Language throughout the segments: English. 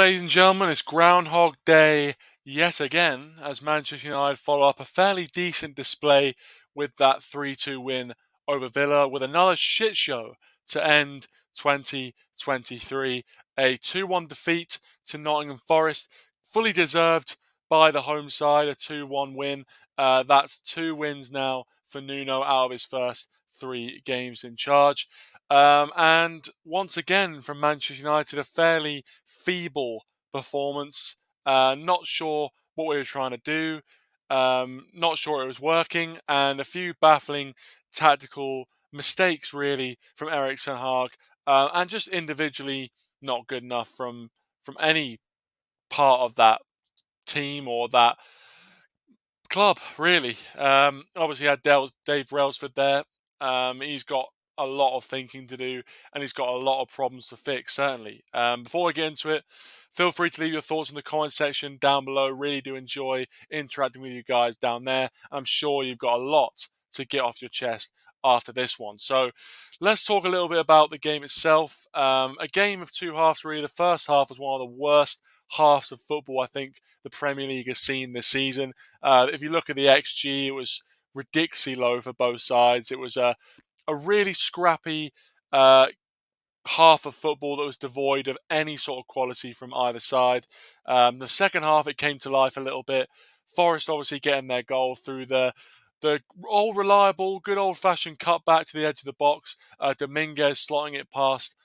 ladies and gentlemen, it's Groundhog Day yet again as Manchester United follow up a fairly decent display with that 3-2 win over Villa with another shit show to end 2023. A 2-1 defeat to Nottingham Forest, fully deserved by the home side, a 2-1 win. That's 2 wins now for Nuno out of his first 3 games in charge. And once again, from Manchester United, a fairly feeble performance. Not sure what we were trying to do. Not sure it was working, and a few baffling tactical mistakes, really, from Erik ten Hag, and just individually not good enough from any part of that team or that club, really. Obviously, had Dave Brailsford there. He's got a lot of thinking to do, and he's got a lot of problems to fix, certainly. Before we get into it, feel free to leave your thoughts in the comment section down below. Really do enjoy interacting with you guys down there. I'm sure you've got a lot to get off your chest after this one. So let's talk a little bit about the game itself. A game of two halves, really. The first half was one of the worst halves of football I think the Premier League has seen this season. If you look at the XG, it was ridiculously low for both sides. It was a really scrappy uh, half of football that was devoid of any sort of quality from either side. The second half, it came to life a little bit. Forest obviously getting their goal through the old reliable, good old-fashioned cut back to the edge of the box. Dominguez slotting it past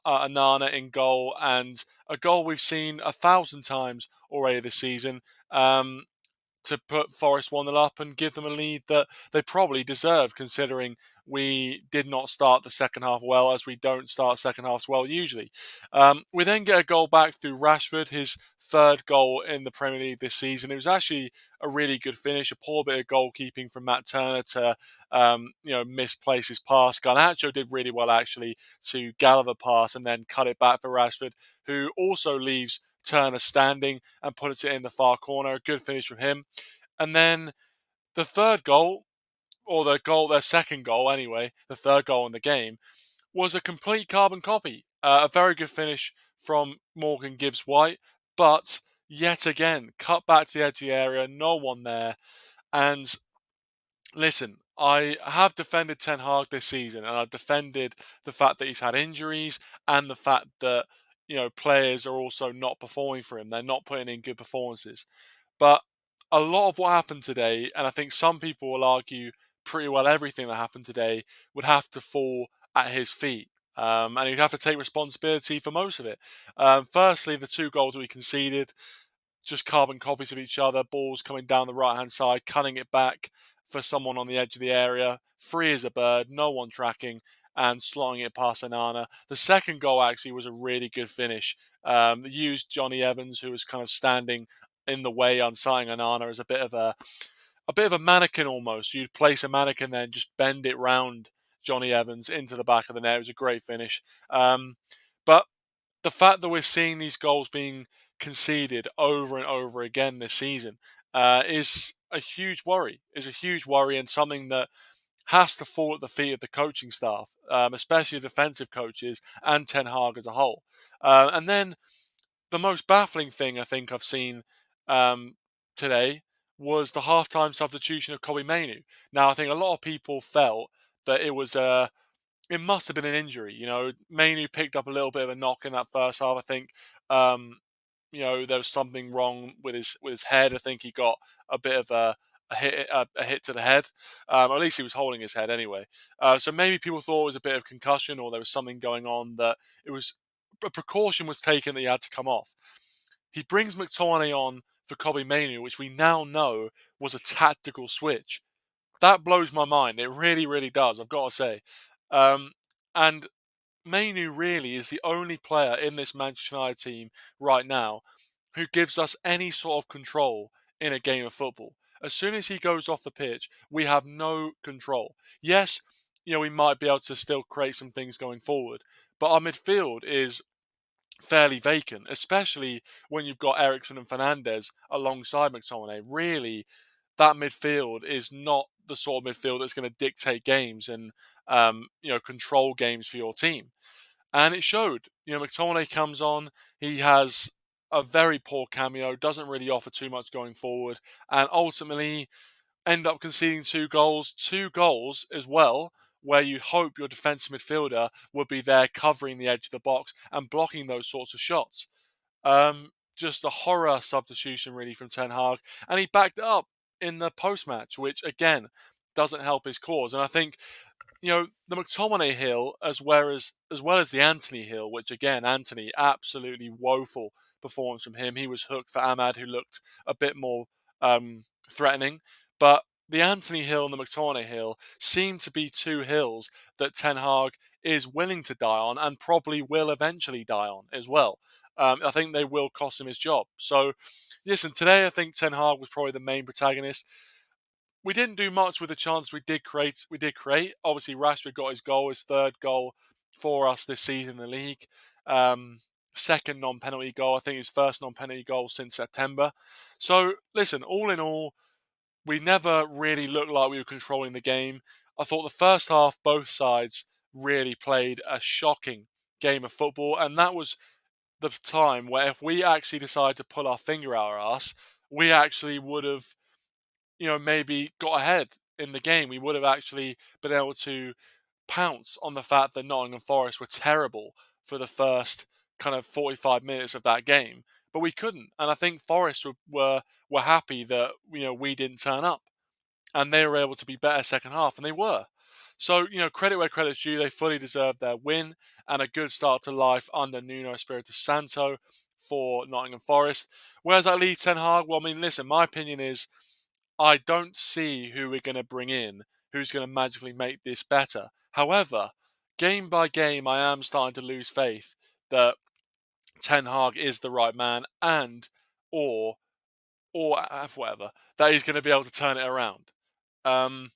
Anana in goal, and a goal we've seen 1,000 times already this season. To put Forest 1-0 up and give them a lead that they probably deserved, considering we did not start the second half well, as we don't start second halves well usually. We then get a goal back through Rashford, his third goal in the Premier League this season. It was actually a really good finish, a poor bit of goalkeeping from Matt Turner to misplace his pass. Garnacho did really well actually to gather the pass and then cut it back for Rashford, who also leaves Turner standing and puts it in the far corner. A good finish from him. And then the third goal, or their second goal anyway, the third goal in the game, was a complete carbon copy. A very good finish from Morgan Gibbs-White, but yet again, cut back to the edge of the area, no one there. And listen, I have defended Ten Hag this season, and I've defended the fact that he's had injuries and the fact that players are also not performing for him. They're not putting in good performances. But a lot of what happened today, and I think some people will argue pretty well everything that happened today, would have to fall at his feet. And he'd have to take responsibility for most of it. Firstly, the 2 goals we conceded, just carbon copies of each other, balls coming down the right-hand side, cutting it back for someone on the edge of the area, free as a bird, no one tracking, and slotting it past Anana. The second goal actually was a really good finish. Used Johnny Evans, who was kind of standing in the way on signing Anana, as a bit of a mannequin almost. You'd place a mannequin there and just bend it round Johnny Evans into the back of the net. It was a great finish. But the fact that we're seeing these goals being conceded over and over again this season is a huge worry. Is a huge worry, and something that has to fall at the feet of the coaching staff, especially the defensive coaches and Ten Hag as a whole. And then the most baffling thing I think I've seen today was the halftime substitution of Kobbie Mainoo. Now, I think a lot of people felt that it must have been an injury. Mainoo picked up a little bit of a knock in that first half. I think there was something wrong with his head. I think he got a bit of a hit to the head. Or at least he was holding his head anyway. So maybe people thought it was a bit of concussion, or there was something going on, that a precaution was taken that he had to come off. He brings McTominay on for Kobbie Mainoo, which we now know was a tactical switch. That blows my mind. It really, really does, I've got to say. And Mainoo really is the only player in this Manchester United team right now who gives us any sort of control in a game of football. As soon as he goes off the pitch, we have no control. Yes, we might be able to still create some things going forward, but our midfield is fairly vacant, especially when you've got Eriksen and Fernandes alongside McTominay. Really, that midfield is not the sort of midfield that's going to dictate games and control games for your team. And it showed. McTominay comes on. He has a very poor cameo, doesn't really offer too much going forward, and ultimately end up conceding two goals as well, where you'd hope your defensive midfielder would be there covering the edge of the box and blocking those sorts of shots. Just a horror substitution really from Ten Hag, and he backed it up in the post match, which again doesn't help his cause. And I think the McTominay Hill as well as the Anthony Hill, which again Anthony absolutely woeful performance from him. He was hooked for Ahmad, who looked a bit more threatening, but the Anthony Hill and the McTominay Hill seem to be two hills that Ten Hag is willing to die on and probably will eventually die on as well. I think they will cost him his job. So, listen, today I think Ten Hag was probably the main protagonist. We didn't do much with the chance we did create. Obviously, Rashford got his third goal for us this season in the league. Um, Second non-penalty goal. I think his first non-penalty goal since September. So, listen, all in all, we never really looked like we were controlling the game. I thought the first half, both sides really played a shocking game of football, and that was the time where if we actually decided to pull our finger out our ass, we actually would have maybe got ahead in the game. We would have actually been able to pounce on the fact that Nottingham Forest were terrible for the first kind of 45 minutes of that game, but we couldn't. And I think Forest were happy that we didn't turn up, and they were able to be better second half, and they were. So credit where credit's due. They fully deserved their win and a good start to life under Nuno Espirito Santo for Nottingham Forest. Where does that leave Ten Hag? Well, I mean, listen, my opinion is I don't see who we're going to bring in who's going to magically make this better. However, game by game, I am starting to lose faith that Ten Hag is the right man and or whatever, that he's going to be able to turn it around. Um,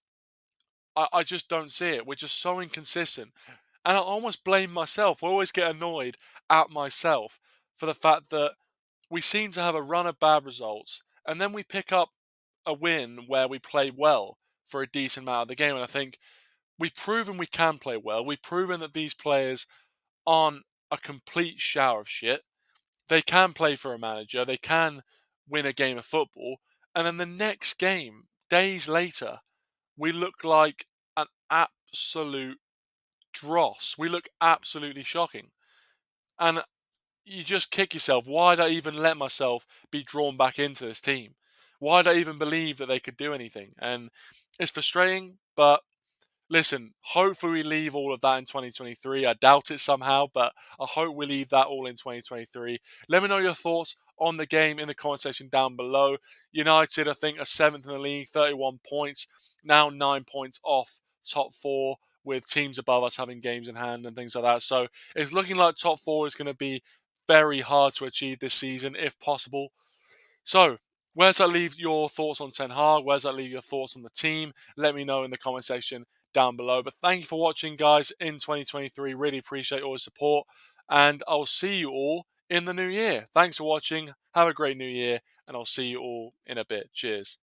I just don't see it. We're just so inconsistent. And I almost blame myself. I always get annoyed at myself for the fact that we seem to have a run of bad results and then we pick up a win where we play well for a decent amount of the game. And I think we've proven we can play well. We've proven that these players aren't a complete shower of shit. They can play for a manager. They can win a game of football. And then the next game, days later, we look like an absolute dross. We look absolutely shocking. And you just kick yourself. Why did I even let myself be drawn back into this team? Why did I even believe that they could do anything? And it's frustrating, but listen, hopefully we leave all of that in 2023. I doubt it somehow, but I hope we leave that all in 2023. Let me know your thoughts on the game in the comment section down below. United, I think, are 7th in the league, 31 points, now 9 points off top 4, with teams above us having games in hand and things like that. So it's looking like top 4 is going to be very hard to achieve this season, if possible. So, where does that leave your thoughts on Ten Hag? Where does that leave your thoughts on the team? Let me know in the comment section down below. But thank you for watching, guys, in 2023. Really appreciate all the support. And I'll see you all in the new year. Thanks for watching. Have a great new year. And I'll see you all in a bit. Cheers.